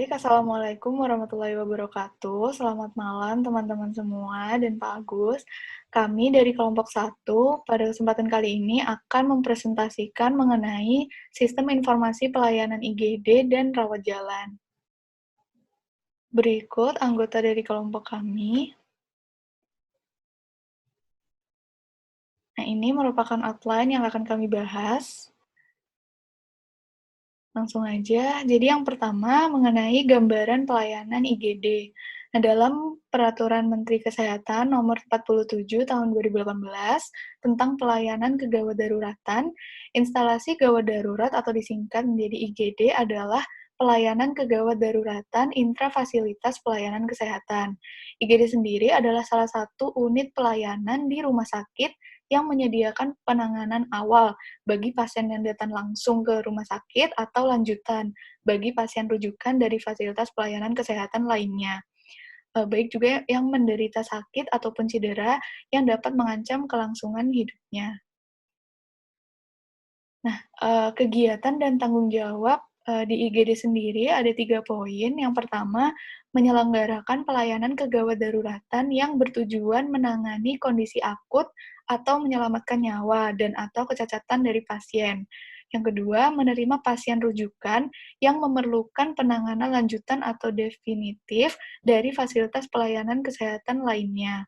Baik, Assalamualaikum warahmatullahi wabarakatuh. Selamat malam teman-teman semua dan Pak Agus. Kami dari kelompok 1 pada kesempatan kali ini akan mempresentasikan mengenai sistem informasi pelayanan IGD dan rawat jalan. Berikut anggota dari kelompok kami. Nah, ini merupakan outline yang akan kami bahas. Langsung aja. Jadi yang pertama mengenai gambaran pelayanan IGD. Nah, dalam Peraturan Menteri Kesehatan Nomor 47 Tahun 2018 tentang pelayanan kegawat daruratan, instalasi gawat darurat atau disingkat menjadi IGD adalah pelayanan kegawat daruratan intrafasilitas pelayanan kesehatan. IGD sendiri adalah salah satu unit pelayanan di rumah sakit yang menyediakan penanganan awal bagi pasien yang datang langsung ke rumah sakit atau lanjutan bagi pasien rujukan dari fasilitas pelayanan kesehatan lainnya. Baik juga yang menderita sakit ataupun cedera yang dapat mengancam kelangsungan hidupnya. Nah, kegiatan dan tanggung jawab di IGD sendiri ada 3 poin. Yang pertama, menyelenggarakan pelayanan kegawat daruratan yang bertujuan menangani kondisi akut atau menyelamatkan nyawa dan atau kecacatan dari pasien. Yang kedua, menerima pasien rujukan yang memerlukan penanganan lanjutan atau definitif dari fasilitas pelayanan kesehatan lainnya.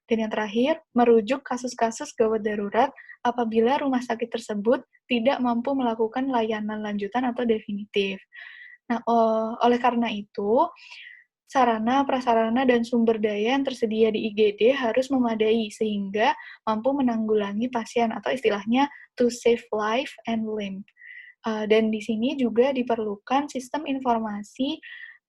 Dan yang terakhir, merujuk kasus-kasus gawat darurat apabila rumah sakit tersebut tidak mampu melakukan layanan lanjutan atau definitif. Nah, oleh karena itu, sarana, prasarana, dan sumber daya yang tersedia di IGD harus memadai sehingga mampu menanggulangi pasien atau istilahnya to save life and limb. Dan di sini juga diperlukan sistem informasi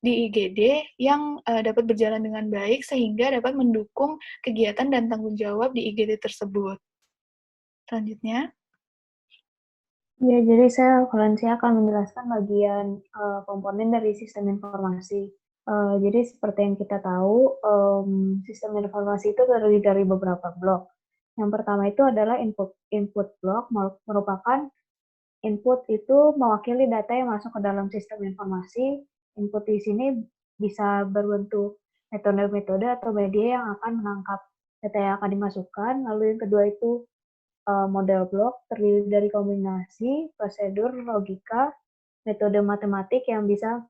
di IGD yang dapat berjalan dengan baik sehingga dapat mendukung kegiatan dan tanggung jawab di IGD tersebut. Selanjutnya. Ya, jadi saya akan menjelaskan bagian komponen dari sistem informasi. Jadi seperti yang kita tahu, sistem informasi itu terdiri dari beberapa blok. Yang pertama itu adalah input block, merupakan input itu mewakili data yang masuk ke dalam sistem informasi. Input di sini bisa berbentuk metode-metode atau media yang akan menangkap data yang akan dimasukkan. Lalu yang kedua itu model blok terdiri dari kombinasi prosedur, logika, metode matematik yang bisa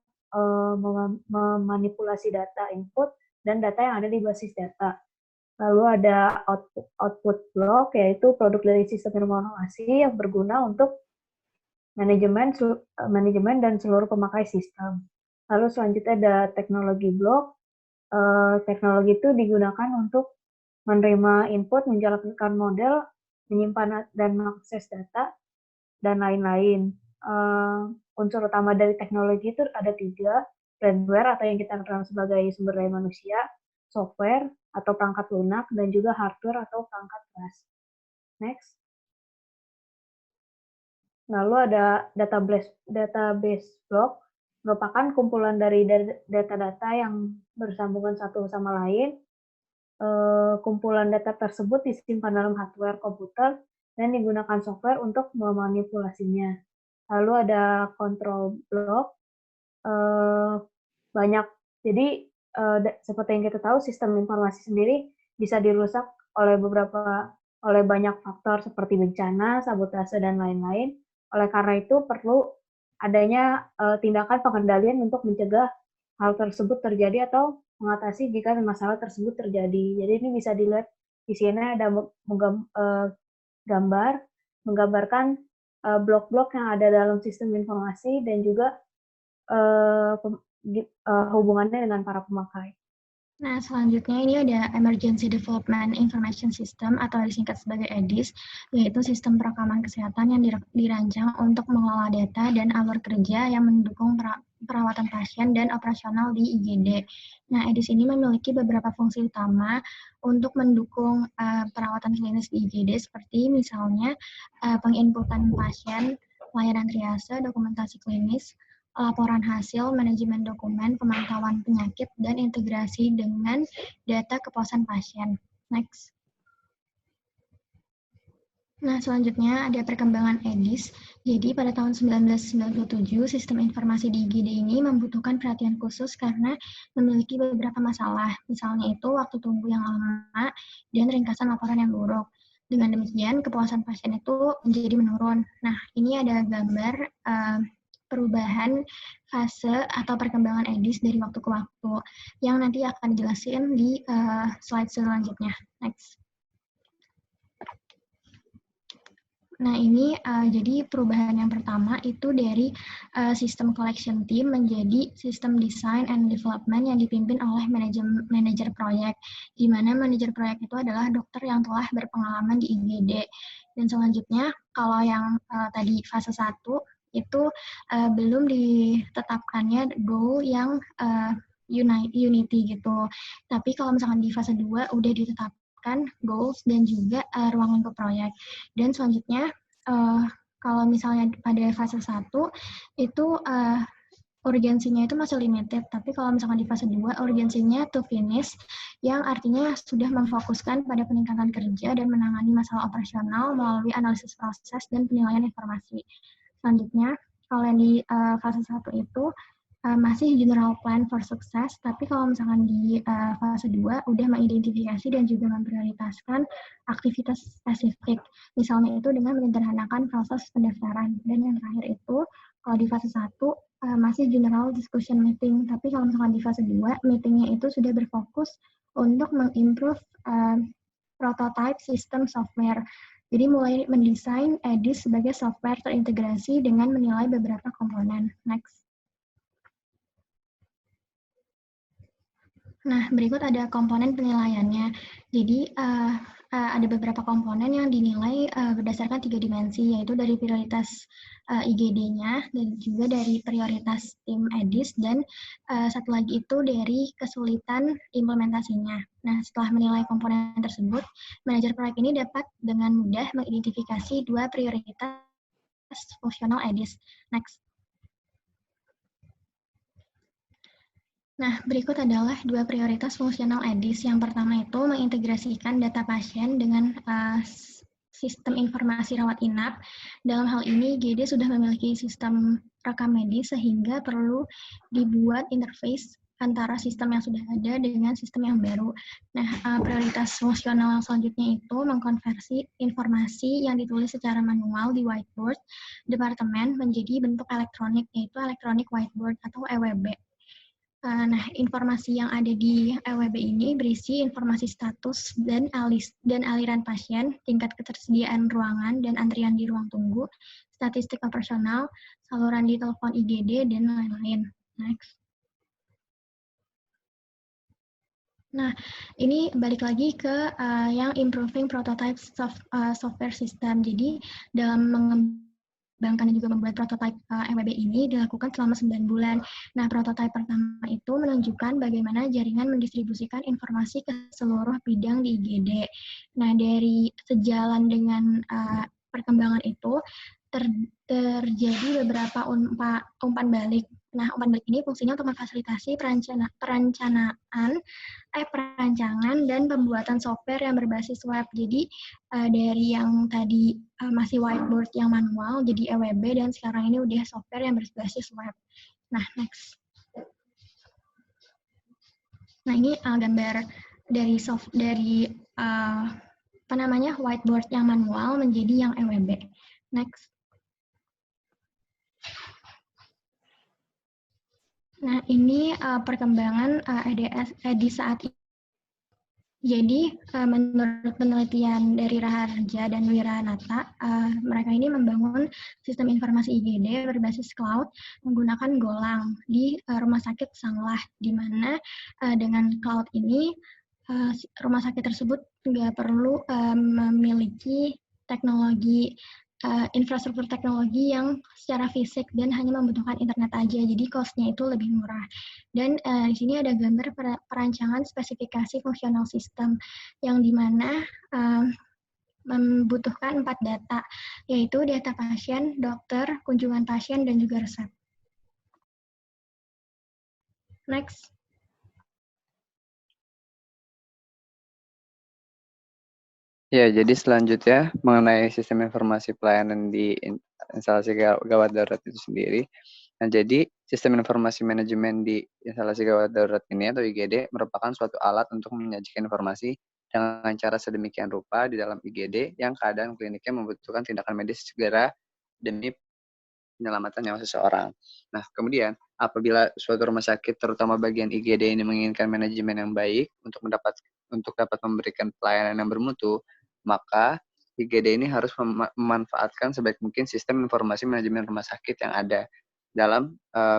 memanipulasi data input dan data yang ada di basis data. Lalu ada output block, yaitu produk dari sistem informasi yang berguna untuk manajemen dan seluruh pemakai sistem. Lalu selanjutnya ada teknologi blok. Teknologi itu digunakan untuk menerima input, menjalankan model, menyimpan dan mengakses data, dan lain-lain. Unsur utama dari teknologi itu ada 3, hardware atau yang kita kenal sebagai sumber daya manusia, software atau perangkat lunak, dan juga hardware atau perangkat keras. Next. Lalu ada database block, merupakan kumpulan dari data-data yang bersambungan satu sama lain. Kumpulan data tersebut disimpan dalam hardware komputer dan digunakan software untuk memanipulasinya. Lalu ada control block, banyak. Jadi seperti yang kita tahu, sistem informasi sendiri bisa dirusak oleh banyak faktor seperti bencana, sabotase, dan lain-lain. Oleh karena itu perlu adanya tindakan pengendalian untuk mencegah hal tersebut terjadi atau mengatasi jika masalah tersebut terjadi. Jadi ini bisa dilihat di sini ada gambar menggambarkan blok-blok yang ada dalam sistem informasi dan juga hubungannya dengan para pemakai. Nah, selanjutnya ini ada Emergency Development Information System atau disingkat sebagai EDIS, yaitu sistem perekaman kesehatan yang dirancang untuk mengelola data dan alur kerja yang mendukung perawatan pasien dan operasional di IGD. Nah, EDIS ini memiliki beberapa fungsi utama untuk mendukung perawatan klinis di IGD, seperti misalnya penginputan pasien, layanan triase, dokumentasi klinis, laporan hasil, manajemen dokumen, pemantauan penyakit, dan integrasi dengan data kepuasan pasien. Next. Nah, selanjutnya ada perkembangan EDIS. Jadi, pada tahun 1997, sistem informasi di IGD ini membutuhkan perhatian khusus karena memiliki beberapa masalah. Misalnya itu waktu tunggu yang lama dan ringkasan laporan yang buruk. Dengan demikian, kepuasan pasien itu menjadi menurun. Nah, ini ada gambar perubahan fase atau perkembangan EDIS dari waktu ke waktu yang nanti akan dijelasin di slide selanjutnya. Next. Nah, ini jadi perubahan yang pertama itu dari sistem collection team menjadi sistem design and development yang dipimpin oleh manajer proyek, di mana manajer proyek itu adalah dokter yang telah berpengalaman di IGD. Dan selanjutnya, kalau yang tadi fase 1, itu belum ditetapkannya goal yang unity gitu. Tapi kalau misalkan di fase 2 udah ditetapkan goals dan juga ruang lingkup proyek. Dan selanjutnya, kalau misalnya pada fase 1, itu urgensinya itu masih limited, tapi kalau misalkan di fase 2, urgensinya to finish, yang artinya sudah memfokuskan pada peningkatan kerja dan menangani masalah operasional melalui analisis proses dan penilaian informasi. Selanjutnya, kalau yang di fase 1 itu masih general plan for success, tapi kalau misalkan di fase 2 udah mengidentifikasi dan juga memprioritaskan aktivitas spesifik. Misalnya itu dengan menyederhanakan proses pendaftaran. Dan yang terakhir itu, kalau di fase 1 masih general discussion meeting, tapi kalau misalkan di fase 2, meetingnya itu sudah berfokus untuk mengimprove prototype sistem software. Jadi mulai mendesain EDIS sebagai software terintegrasi dengan menilai beberapa komponen. Next. Nah, berikut ada komponen penilaiannya. Jadi, ada beberapa komponen yang dinilai berdasarkan 3 dimensi, yaitu dari prioritas IGD-nya, dan juga dari prioritas tim EDIS, dan satu lagi itu dari kesulitan implementasinya. Nah, setelah menilai komponen tersebut, manajer proyek ini dapat dengan mudah mengidentifikasi 2 prioritas fungsional EDIS. Next. Nah, berikut adalah 2 prioritas fungsional EDIS. Yang pertama itu mengintegrasikan data pasien dengan sistem informasi rawat inap. Dalam hal ini, IGD sudah memiliki sistem rekam medis sehingga perlu dibuat interface antara sistem yang sudah ada dengan sistem yang baru. Nah, prioritas fungsional selanjutnya itu mengkonversi informasi yang ditulis secara manual di whiteboard departemen menjadi bentuk elektronik, yaitu electronic whiteboard atau EWB. Nah, informasi yang ada di EWB ini berisi informasi status dan aliran pasien, tingkat ketersediaan ruangan dan antrian di ruang tunggu, statistik operasional, saluran di telepon IGD, dan lain-lain. Next. Nah, ini balik lagi ke yang improving prototype software system. Jadi, dalam mengembangkan dan juga membuat prototipe EWB ini dilakukan selama 9 bulan. Nah, prototipe pertama itu menunjukkan bagaimana jaringan mendistribusikan informasi ke seluruh bidang di IGD. Nah, dari sejalan dengan perkembangan itu, terjadi beberapa umpan balik. Nah, umpan balik ini fungsinya untuk memfasilitasi perancangan dan pembuatan software yang berbasis web. Jadi dari yang tadi masih whiteboard yang manual jadi EWB, dan sekarang ini udah software yang berbasis web. Nah, next. Nah, ini gambar dari whiteboard yang manual menjadi yang EWB. Next. Nah, ini perkembangan EDIS saat ini. Jadi, menurut penelitian dari Raharja dan Wiranata, mereka ini membangun sistem informasi IGD berbasis cloud menggunakan Golang di Rumah Sakit Sanglah, di mana dengan cloud ini, rumah sakit tersebut nggak perlu memiliki teknologi infrastruktur teknologi yang secara fisik dan hanya membutuhkan internet aja, jadi cost-nya itu lebih murah. Dan di sini ada gambar perancangan spesifikasi fungsional sistem yang dimana membutuhkan 4 data, yaitu data pasien, dokter, kunjungan pasien, dan juga resep. Next. Ya, jadi selanjutnya mengenai sistem informasi pelayanan di instalasi gawat darurat itu sendiri. Nah, jadi sistem informasi manajemen di instalasi gawat darurat ini atau IGD merupakan suatu alat untuk menyajikan informasi dengan cara sedemikian rupa di dalam IGD yang keadaan kliniknya membutuhkan tindakan medis segera demi penyelamatan nyawa seseorang. Nah, kemudian apabila suatu rumah sakit, terutama bagian IGD ini menginginkan manajemen yang baik untuk dapat memberikan pelayanan yang bermutu, maka IGD ini harus memanfaatkan sebaik mungkin sistem informasi manajemen rumah sakit yang ada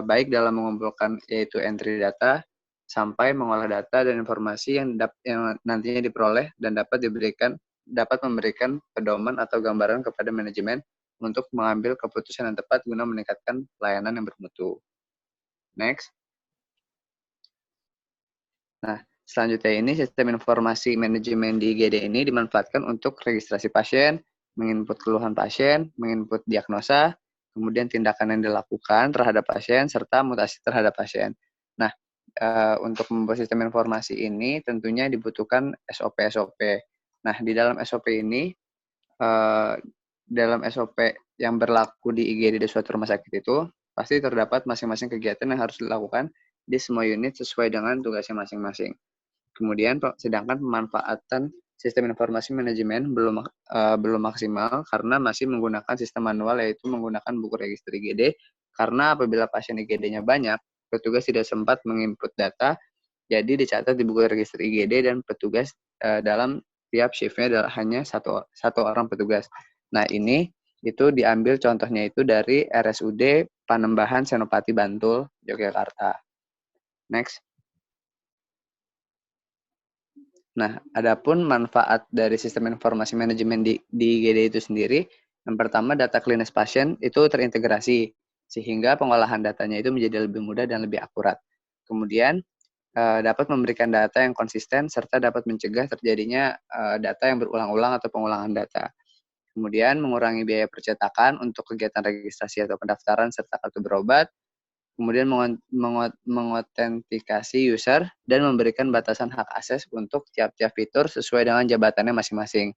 baik dalam mengumpulkan yaitu entry data sampai mengolah data dan informasi yang nantinya diperoleh dan dapat memberikan pedoman atau gambaran kepada manajemen untuk mengambil keputusan yang tepat guna meningkatkan pelayanan yang bermutu. Next. Nah, selanjutnya ini sistem informasi manajemen di IGD ini dimanfaatkan untuk registrasi pasien, menginput keluhan pasien, menginput diagnosa, kemudian tindakan yang dilakukan terhadap pasien, serta mutasi terhadap pasien. Nah, untuk membuat sistem informasi ini tentunya dibutuhkan SOP-SOP. Nah, di dalam SOP ini, dalam SOP yang berlaku di IGD di suatu rumah sakit itu, pasti terdapat masing-masing kegiatan yang harus dilakukan di semua unit sesuai dengan tugasnya masing-masing. Kemudian, sedangkan pemanfaatan sistem informasi manajemen belum maksimal karena masih menggunakan sistem manual, yaitu menggunakan buku register IGD, karena apabila pasien IGD-nya banyak, petugas tidak sempat menginput data, jadi dicatat di buku register IGD dan petugas dalam tiap shift-nya hanya satu orang petugas. Nah, ini itu diambil contohnya itu dari RSUD Panembahan Senopati Bantul, Yogyakarta. Next. Nah, adapun manfaat dari sistem informasi manajemen di IGD itu sendiri, yang pertama data klinis pasien itu terintegrasi, sehingga pengolahan datanya itu menjadi lebih mudah dan lebih akurat. Kemudian, dapat memberikan data yang konsisten, serta dapat mencegah terjadinya data yang berulang-ulang atau pengulangan data. Kemudian, mengurangi biaya percetakan untuk kegiatan registrasi atau pendaftaran serta kartu berobat. Kemudian mengotentikasi user dan memberikan batasan hak akses untuk tiap-tiap fitur sesuai dengan jabatannya masing-masing.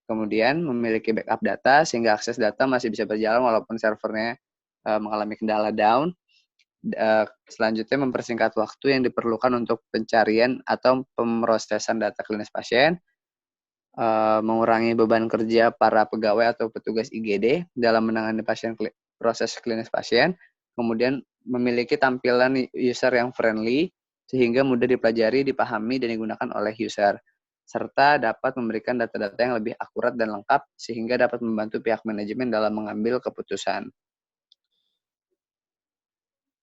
Kemudian memiliki backup data sehingga akses data masih bisa berjalan walaupun servernya mengalami kendala down. Selanjutnya mempersingkat waktu yang diperlukan untuk pencarian atau pemrosesan data klinis pasien. Mengurangi beban kerja para pegawai atau petugas IGD dalam menangani proses klinis pasien. Kemudian memiliki tampilan user yang friendly, sehingga mudah dipelajari, dipahami, dan digunakan oleh user. Serta dapat memberikan data-data yang lebih akurat dan lengkap, sehingga dapat membantu pihak manajemen dalam mengambil keputusan.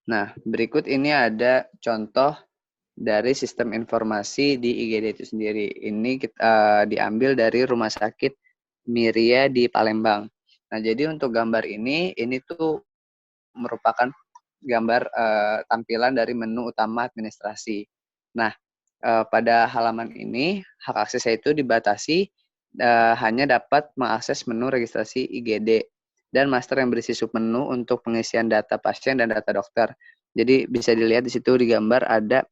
Nah, berikut ini ada contoh dari sistem informasi di IGD itu sendiri. Ini kita diambil dari Rumah Sakit Miria di Palembang. Nah, jadi untuk gambar ini tuh merupakan gambar tampilan dari menu utama administrasi. Nah, pada halaman ini hak aksesnya itu dibatasi hanya dapat mengakses menu registrasi IGD dan master yang berisi submenu untuk pengisian data pasien dan data dokter. Jadi bisa dilihat di situ di gambar ada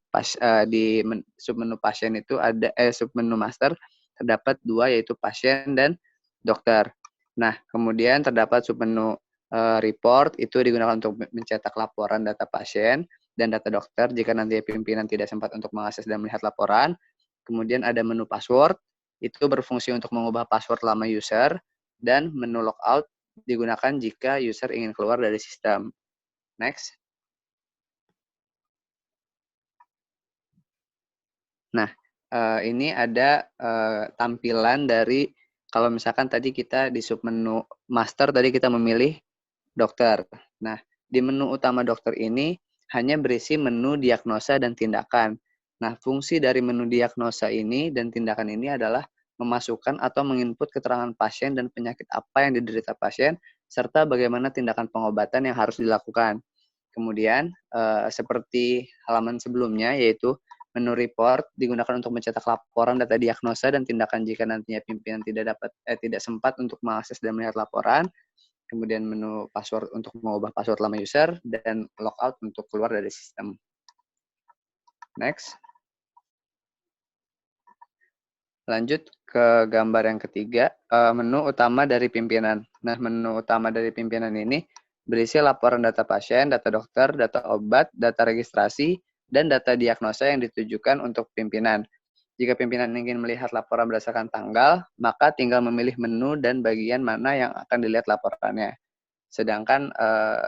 di submenu pasien itu ada submenu master terdapat dua, yaitu pasien dan dokter. Nah, kemudian terdapat submenu report itu digunakan untuk mencetak laporan data pasien dan data dokter jika nanti pimpinan tidak sempat untuk mengakses dan melihat laporan. Kemudian ada menu password, itu berfungsi untuk mengubah password lama user, dan menu logout digunakan jika user ingin keluar dari sistem. Next. Nah, ini ada tampilan dari, kalau misalkan tadi kita di submenu master, tadi kita memilih dokter. Nah, di menu utama dokter ini hanya berisi menu diagnosa dan tindakan. Nah, fungsi dari menu diagnosa ini dan tindakan ini adalah memasukkan atau menginput keterangan pasien dan penyakit apa yang diderita pasien, serta bagaimana tindakan pengobatan yang harus dilakukan. Kemudian, seperti halaman sebelumnya, yaitu menu report digunakan untuk mencetak laporan data diagnosa dan tindakan jika nantinya pimpinan tidak sempat untuk mengakses dan melihat laporan. Kemudian menu password untuk mengubah password lama user, dan logout untuk keluar dari sistem. Next. Lanjut ke gambar yang ketiga, menu utama dari pimpinan. Nah, menu utama dari pimpinan ini berisi laporan data pasien, data dokter, data obat, data registrasi, dan data diagnosa yang ditujukan untuk pimpinan. Jika pimpinan ingin melihat laporan berdasarkan tanggal, maka tinggal memilih menu dan bagian mana yang akan dilihat laporannya. Sedangkan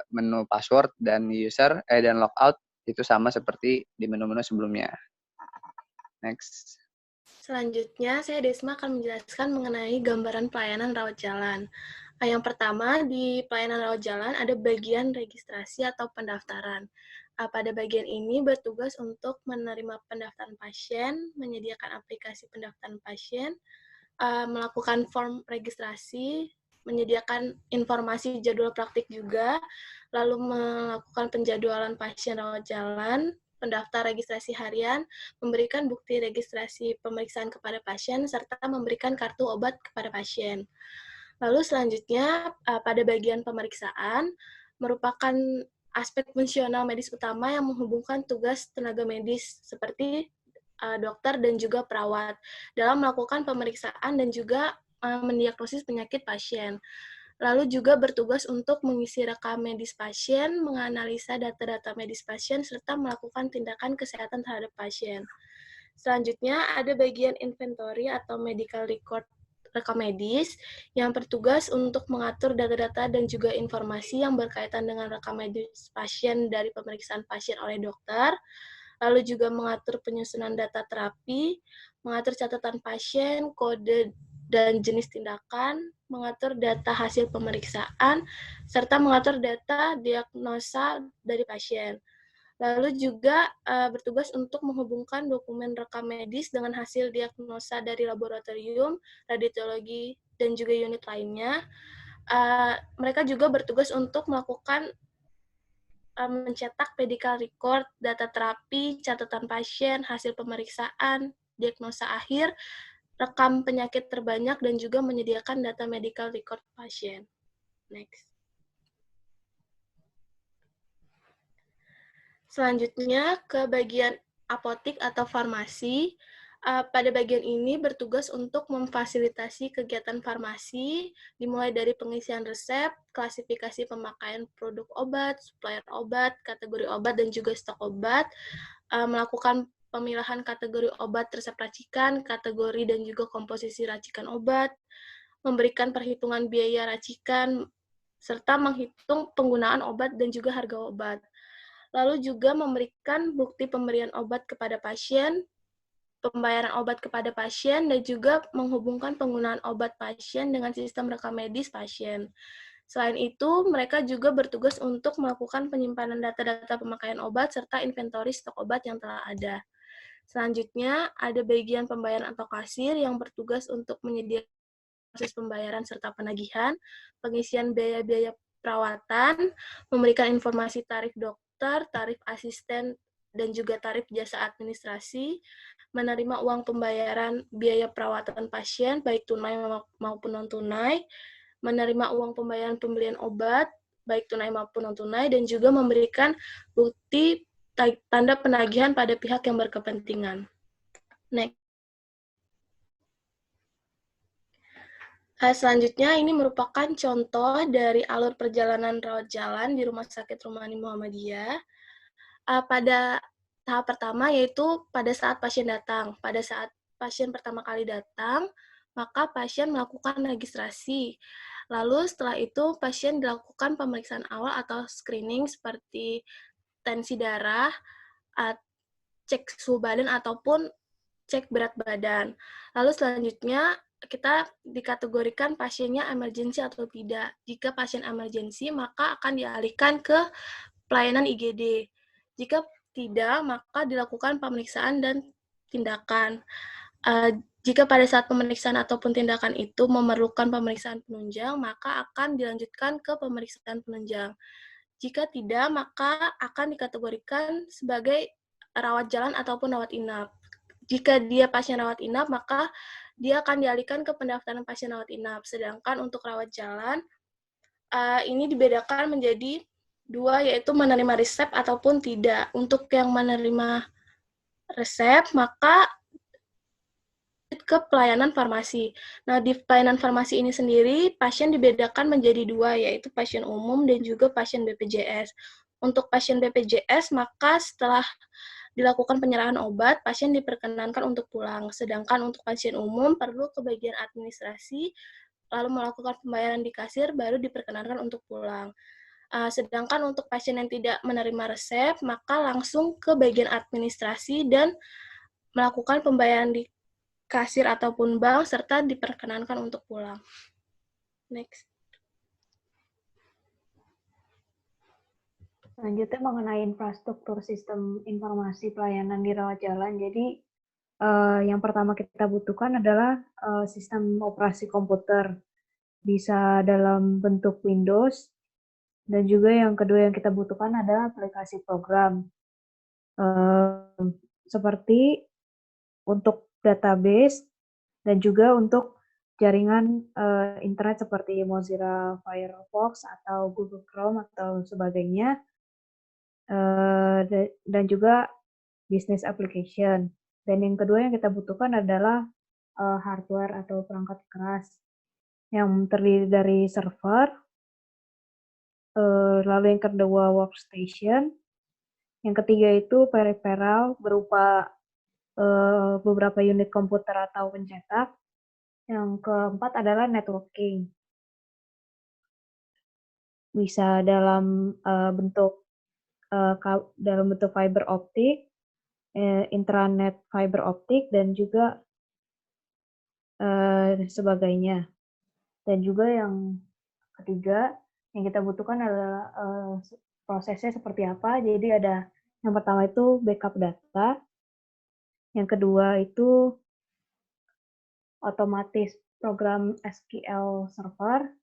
menu password dan user dan logout itu sama seperti di menu-menu sebelumnya. Next. Selanjutnya, saya Desma akan menjelaskan mengenai gambaran pelayanan rawat jalan. Yang pertama, di pelayanan rawat jalan ada bagian registrasi atau pendaftaran. Pada bagian ini bertugas untuk menerima pendaftaran pasien, menyediakan aplikasi pendaftaran pasien, melakukan form registrasi, menyediakan informasi jadwal praktik juga, lalu melakukan penjadwalan pasien rawat jalan, pendaftar registrasi harian, memberikan bukti registrasi pemeriksaan kepada pasien, serta memberikan kartu obat kepada pasien. Lalu selanjutnya, pada bagian pemeriksaan, merupakan aspek fungsional medis utama yang menghubungkan tugas tenaga medis seperti dokter dan juga perawat dalam melakukan pemeriksaan dan juga mendiagnosis penyakit pasien. Lalu juga bertugas untuk mengisi rekam medis pasien, menganalisa data-data medis pasien, serta melakukan tindakan kesehatan terhadap pasien. Selanjutnya, ada bagian inventory atau medical record rekam medis yang bertugas untuk mengatur data-data dan juga informasi yang berkaitan dengan rekam medis pasien dari pemeriksaan pasien oleh dokter, lalu juga mengatur penyusunan data terapi, mengatur catatan pasien, kode dan jenis tindakan, mengatur data hasil pemeriksaan, serta mengatur data diagnosa dari pasien. Lalu juga bertugas untuk menghubungkan dokumen rekam medis dengan hasil diagnosa dari laboratorium, radiologi, dan juga unit lainnya. Mereka juga bertugas untuk melakukan mencetak medical record, data terapi, catatan pasien, hasil pemeriksaan, diagnosa akhir, rekam penyakit terbanyak, dan juga menyediakan data medical record pasien. Next. Selanjutnya ke bagian apotik atau farmasi. Pada bagian ini bertugas untuk memfasilitasi kegiatan farmasi, dimulai dari pengisian resep, klasifikasi pemakaian produk obat, supplier obat, kategori obat, dan juga stok obat, melakukan pemilahan kategori obat resep racikan, kategori dan juga komposisi racikan obat, memberikan perhitungan biaya racikan, serta menghitung penggunaan obat dan juga harga obat. Lalu juga memberikan bukti pemberian obat kepada pasien, pembayaran obat kepada pasien, dan juga menghubungkan penggunaan obat pasien dengan sistem rekam medis pasien. Selain itu, mereka juga bertugas untuk melakukan penyimpanan data-data pemakaian obat serta inventory stok obat yang telah ada. Selanjutnya, ada bagian pembayaran atau kasir yang bertugas untuk menyediakan proses pembayaran serta penagihan, pengisian biaya-biaya perawatan, memberikan informasi tarif dokter, tarif asisten, dan juga tarif jasa administrasi, menerima uang pembayaran biaya perawatan pasien, baik tunai maupun non-tunai, menerima uang pembayaran pembelian obat, baik tunai maupun non-tunai, dan juga memberikan bukti tanda penagihan pada pihak yang berkepentingan. Next. Selanjutnya, ini merupakan contoh dari alur perjalanan rawat jalan di Rumah Sakit Rumani Muhammadiyah. Pada tahap pertama, yaitu pada saat pasien datang. Pada saat pasien pertama kali datang, maka pasien melakukan registrasi. Lalu setelah itu, pasien dilakukan pemeriksaan awal atau screening seperti tensi darah, cek suhu badan, ataupun cek berat badan. Lalu selanjutnya, kita dikategorikan pasiennya emergensi atau tidak. Jika pasien emergensi, maka akan dialihkan ke pelayanan IGD. Jika tidak, maka dilakukan pemeriksaan dan tindakan. Jika pada saat pemeriksaan ataupun tindakan itu memerlukan pemeriksaan penunjang, maka akan dilanjutkan ke pemeriksaan penunjang. Jika tidak, maka akan dikategorikan sebagai rawat jalan ataupun rawat inap. Jika dia pasien rawat inap, maka dia akan dialihkan ke pendaftaran pasien rawat inap. Sedangkan untuk rawat jalan, ini dibedakan menjadi dua, yaitu menerima resep ataupun tidak. Untuk yang menerima resep, maka ke pelayanan farmasi. Nah, di pelayanan farmasi ini sendiri, pasien dibedakan menjadi dua, yaitu pasien umum dan juga pasien BPJS. Untuk pasien BPJS, maka setelah dilakukan penyerahan obat, pasien diperkenankan untuk pulang. Sedangkan untuk pasien umum, perlu ke bagian administrasi, lalu melakukan pembayaran di kasir, baru diperkenankan untuk pulang. Sedangkan untuk pasien yang tidak menerima resep, maka langsung ke bagian administrasi dan melakukan pembayaran di kasir ataupun bank, serta diperkenankan untuk pulang. Next. Selanjutnya mengenai infrastruktur sistem informasi pelayanan di rawat jalan. Jadi yang pertama kita butuhkan adalah sistem operasi komputer. Bisa dalam bentuk Windows. Dan juga yang kedua yang kita butuhkan adalah aplikasi program. Seperti untuk database dan juga untuk jaringan internet seperti Mozilla Firefox atau Google Chrome atau sebagainya. Dan juga business application. Dan yang kedua yang kita butuhkan adalah hardware atau perangkat keras yang terdiri dari server, lalu yang kedua workstation, yang ketiga itu peripheral berupa beberapa unit komputer atau pencetak, yang keempat adalah networking. Bisa dalam bentuk fiber optik, intranet fiber optik, dan juga sebagainya. Dan juga yang ketiga yang kita butuhkan adalah prosesnya seperti apa. Jadi ada yang pertama itu backup data, yang kedua itu otomatis program SQL Server,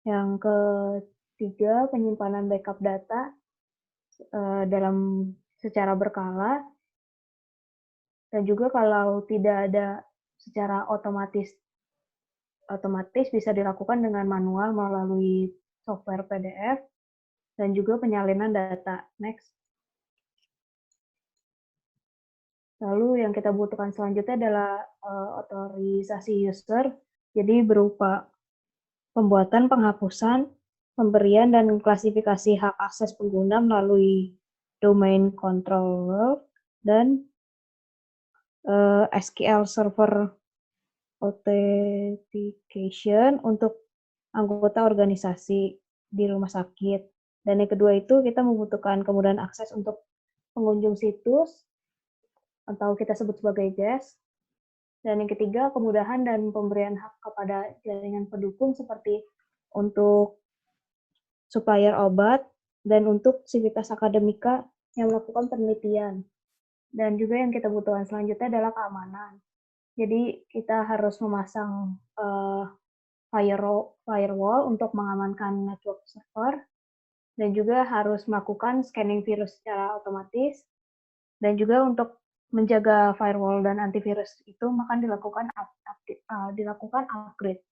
yang ketiga penyimpanan backup data dalam secara berkala, dan juga kalau tidak ada secara otomatis bisa dilakukan dengan manual melalui software PDF, dan juga penyalinan data. Next. Lalu yang kita butuhkan selanjutnya adalah otorisasi user, jadi berupa pembuatan, penghapusan, pemberian, dan klasifikasi hak akses pengguna melalui domain controller, dan SQL Server Authentication untuk anggota organisasi di rumah sakit. Dan yang kedua itu kita membutuhkan kemudahan akses untuk pengunjung situs, atau kita sebut sebagai guest. Dan yang ketiga, kemudahan dan pemberian hak kepada jaringan pendukung seperti untuk supplier obat dan untuk sivitas akademika yang melakukan penelitian. Dan juga yang kita butuhkan selanjutnya adalah keamanan. Jadi kita harus memasang firewall untuk mengamankan network server, dan juga harus melakukan scanning virus secara otomatis, dan juga untuk menjaga firewall dan antivirus itu maka dilakukan upgrade.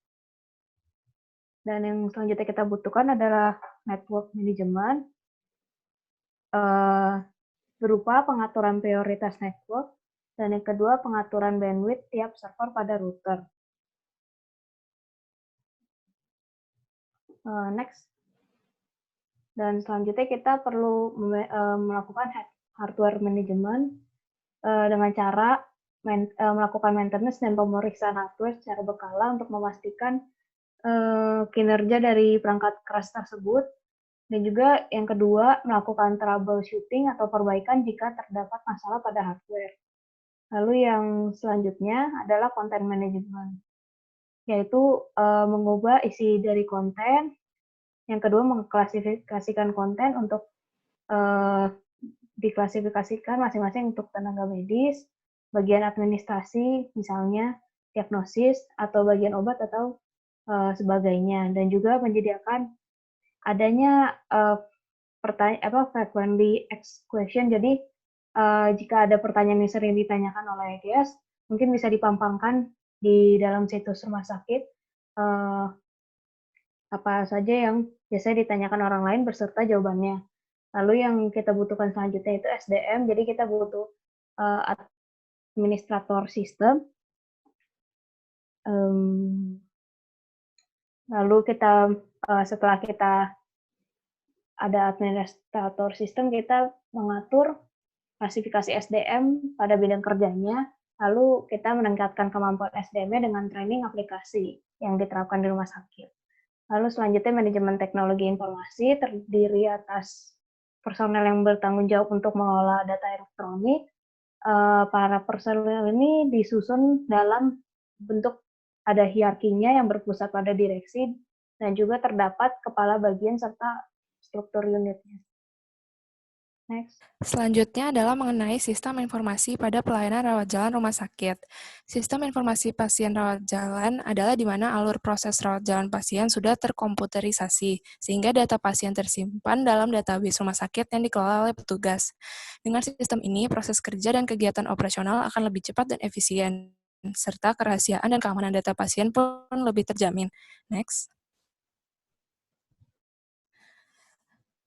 Dan yang selanjutnya kita butuhkan adalah network management berupa pengaturan prioritas network, dan yang kedua pengaturan bandwidth tiap server pada router. Next. Dan selanjutnya kita perlu melakukan hardware management dengan cara melakukan maintenance dan pemeriksaan hardware secara berkala untuk memastikan kinerja dari perangkat keras tersebut. Dan juga yang kedua, melakukan troubleshooting atau perbaikan jika terdapat masalah pada hardware. Lalu yang selanjutnya adalah content management, yaitu mengubah isi dari konten. Yang kedua, mengklasifikasikan konten untuk diklasifikasikan masing-masing untuk tenaga medis, bagian administrasi, misalnya diagnosis, atau bagian obat, atau sebagainya. Dan juga menyediakan adanya frequently asked question. Jadi jika ada pertanyaan yang sering ditanyakan oleh guest, mungkin bisa dipampangkan di dalam situs rumah sakit apa saja yang biasanya ditanyakan orang lain beserta jawabannya. Lalu yang kita butuhkan selanjutnya itu SDM, jadi kita butuh administrator sistem, Lalu setelah kita ada administrator sistem, kita mengatur klasifikasi SDM pada bidang kerjanya, lalu kita meningkatkan kemampuan SDM-nya dengan training aplikasi yang diterapkan di rumah sakit. Lalu selanjutnya manajemen teknologi informasi terdiri atas personel yang bertanggung jawab untuk mengelola data elektronik. Para personel ini disusun dalam bentuk ada hierarkinya yang berpusat pada direksi dan juga terdapat kepala bagian serta struktur unitnya. Next. Selanjutnya adalah mengenai sistem informasi pada pelayanan rawat jalan rumah sakit. Sistem informasi pasien rawat jalan adalah di mana alur proses rawat jalan pasien sudah terkomputerisasi, sehingga data pasien tersimpan dalam database rumah sakit yang dikelola oleh petugas. Dengan sistem ini, proses kerja dan kegiatan operasional akan lebih cepat dan efisien, serta kerahasiaan dan keamanan data pasien pun lebih terjamin. Next.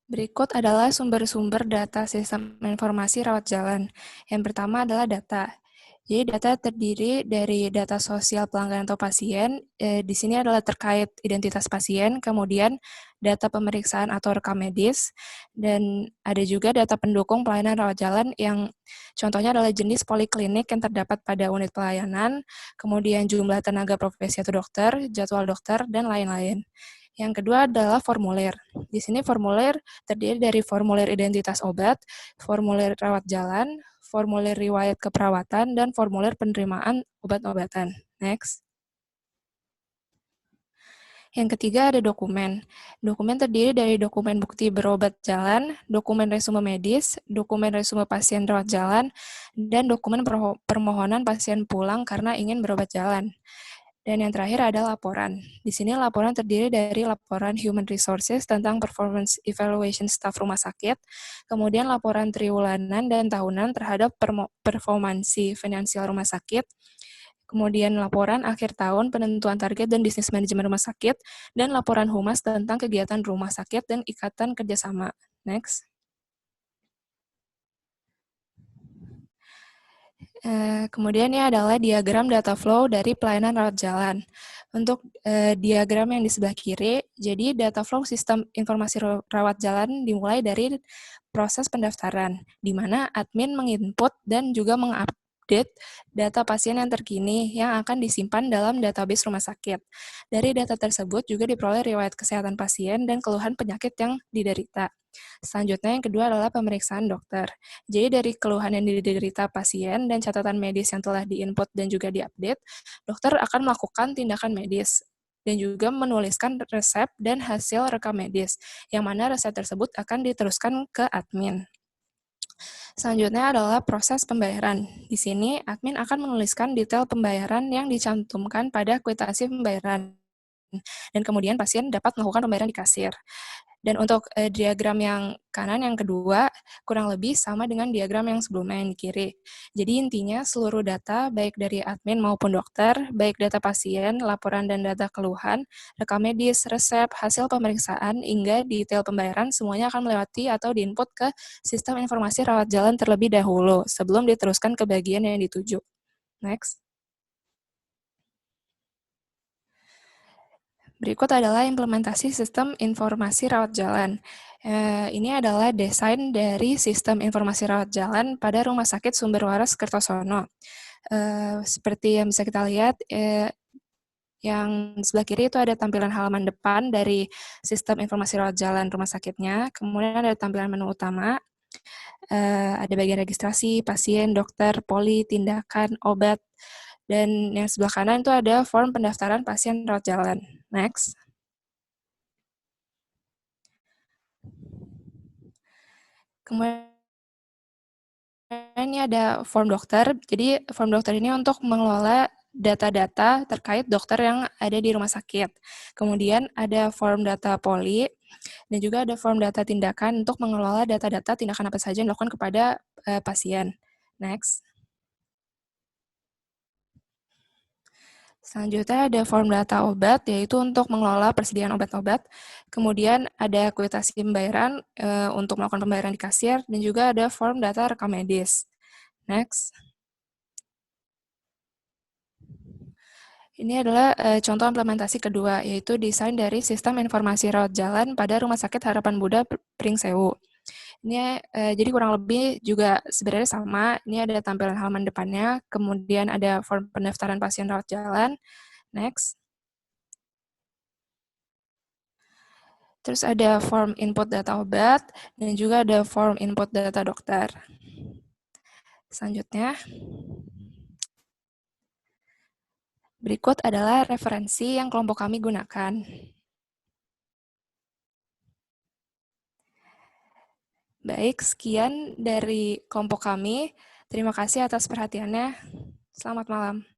Berikut adalah sumber-sumber data sistem informasi rawat jalan. Yang pertama adalah data. Jadi data terdiri dari data sosial pelanggan atau pasien. Di sini adalah terkait identitas pasien, kemudian data pemeriksaan atau rekam medis, dan ada juga data pendukung pelayanan rawat jalan yang contohnya adalah jenis poliklinik yang terdapat pada unit pelayanan, kemudian jumlah tenaga profesi atau dokter, jadwal dokter, dan lain-lain. Yang kedua adalah formulir. Di sini formulir terdiri dari formulir identitas obat, formulir rawat jalan, formulir riwayat keperawatan, dan formulir penerimaan obat-obatan. Next. Yang ketiga ada dokumen. Dokumen terdiri dari dokumen bukti berobat jalan, dokumen resume medis, dokumen resume pasien rawat jalan, dan dokumen permohonan pasien pulang karena ingin berobat jalan. Dan yang terakhir ada laporan. Di sini laporan terdiri dari laporan Human Resources tentang performance evaluation staff rumah sakit, kemudian laporan triwulanan dan tahunan terhadap performansi finansial rumah sakit, kemudian laporan akhir tahun penentuan target dan bisnis manajemen rumah sakit, dan laporan humas tentang kegiatan rumah sakit dan ikatan kerjasama. Next. Kemudian ini adalah diagram data flow dari pelayanan rawat jalan. Untuk diagram yang di sebelah kiri, jadi data flow sistem informasi rawat jalan dimulai dari proses pendaftaran, di mana admin menginput dan juga mengupdate data pasien yang terkini yang akan disimpan dalam database rumah sakit. Dari data tersebut juga diperoleh riwayat kesehatan pasien dan keluhan penyakit yang diderita. Selanjutnya yang kedua adalah pemeriksaan dokter. Jadi dari keluhan yang diderita pasien dan catatan medis yang telah diinput dan juga diupdate, dokter akan melakukan tindakan medis dan juga menuliskan resep dan hasil rekam medis, yang mana resep tersebut akan diteruskan ke admin. Selanjutnya adalah proses pembayaran. Di sini, admin akan menuliskan detail pembayaran yang dicantumkan pada kwitansi pembayaran, dan kemudian pasien dapat melakukan pembayaran di kasir. Dan untuk diagram yang kanan, yang kedua, kurang lebih sama dengan diagram yang sebelumnya yang di kiri. Jadi intinya seluruh data, baik dari admin maupun dokter, baik data pasien, laporan dan data keluhan, rekam medis, resep, hasil pemeriksaan, hingga detail pembayaran, semuanya akan melewati atau diinput ke sistem informasi rawat jalan terlebih dahulu, sebelum diteruskan ke bagian yang dituju. Next. Berikut adalah implementasi sistem informasi rawat jalan. Ini adalah desain dari sistem informasi rawat jalan pada Rumah Sakit Sumber Waras Kertosono. Seperti yang bisa kita lihat, yang sebelah kiri itu ada tampilan halaman depan dari sistem informasi rawat jalan rumah sakitnya. Kemudian ada tampilan menu utama, ada bagian registrasi, pasien, dokter, poli, tindakan, obat, dan yang sebelah kanan itu ada form pendaftaran pasien rawat jalan. Next. Kemudian ini ada form dokter. Jadi form dokter ini untuk mengelola data-data terkait dokter yang ada di rumah sakit. Kemudian ada form data poli, dan juga ada form data tindakan untuk mengelola data-data tindakan apa saja yang dilakukan kepada pasien. Next. Selanjutnya ada form data obat, yaitu untuk mengelola persediaan obat-obat. Kemudian ada kwitansi pembayaran untuk melakukan pembayaran di kasir, dan juga ada form data rekam medis. Next. Ini adalah contoh implementasi kedua, yaitu desain dari sistem informasi rawat jalan pada Rumah Sakit Harapan Budha Pringsewu. Ini jadi kurang lebih juga sebenarnya sama. Ini ada tampilan halaman depannya, kemudian ada form pendaftaran pasien rawat jalan. Next. Terus ada form input data obat, dan juga ada form input data dokter. Selanjutnya, berikut adalah referensi yang kelompok kami gunakan. Baik, sekian dari kelompok kami. Terima kasih atas perhatiannya. Selamat malam.